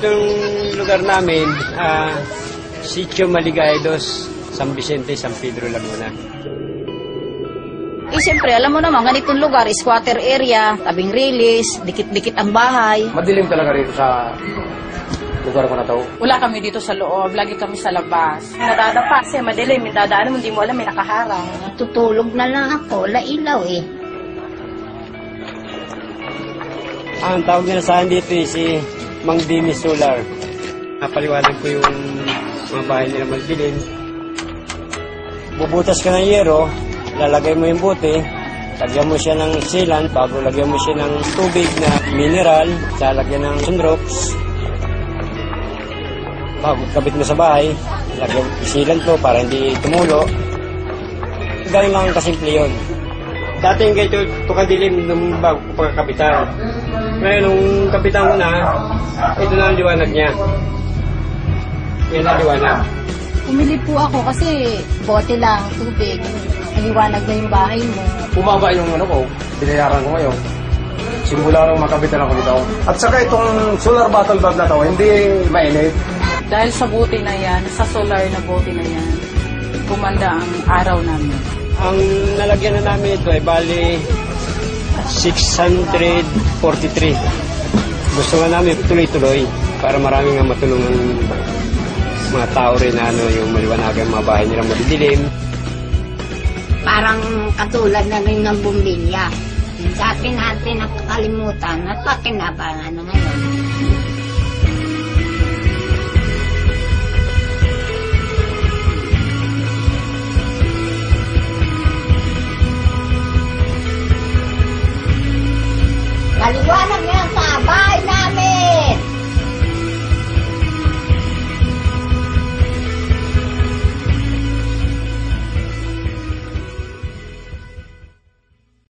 itong lugar namin, Sitio Maligaya 2, San Vicente, San Pedro, Laguna. Siyempre, alam mo naman, ganitong lugar, squatter area, tabing release, dikit-dikit ang bahay. Madilim talaga rito sa lugar ko na to. Wala kami dito sa loob, lagi kami sa labas. Nadadapa kasi madilim, may dadaan mo, hindi mo alam, may nakaharang. Tutulog na lang ako, wala ilaw eh. Ang tawag nila sa akin dito si Mang Dimi Solar. Napaliwanag ko yung mga bahay nila magdilim. Bubutas ka ng yero, lalagay mo yung bote, lagyan mo siya ng sealant, bago lagyan mo siya ng tubig na mineral, lalagyan ng sunrox. Bago kabit mo sa bahay, lagyan sealant mo para hindi tumulo. Ganun lang kasimple yun. Dati yung ganito, ito kadilim nung bago pagkakapitan. Ngayon, nung kapitan ko na, ito na ang liwanag niya. Yan ang liwanag. Umili po ako kasi bote lang, tubig. Maliwanag na yung bahay mo. Bumaba yung ko, binayaran ko ngayon. Simula nung makapitan ako dito. At saka itong solar bottle valve na to, hindi mainit. Dahil sa buti na yan, sa solar na buti na yan, gumanda ang araw namin. Ang nalagyan na namin ito ay bali 643. Gusto nga namin tuloy-tuloy para marami nga matulungan mga tao rin na yung maliwanagan mga bahay nila madidilim. Parang katulad na rin ng bumbilya. Dati natin nakakalimutan at pakinabangan na ngayon. Maliwanag na ang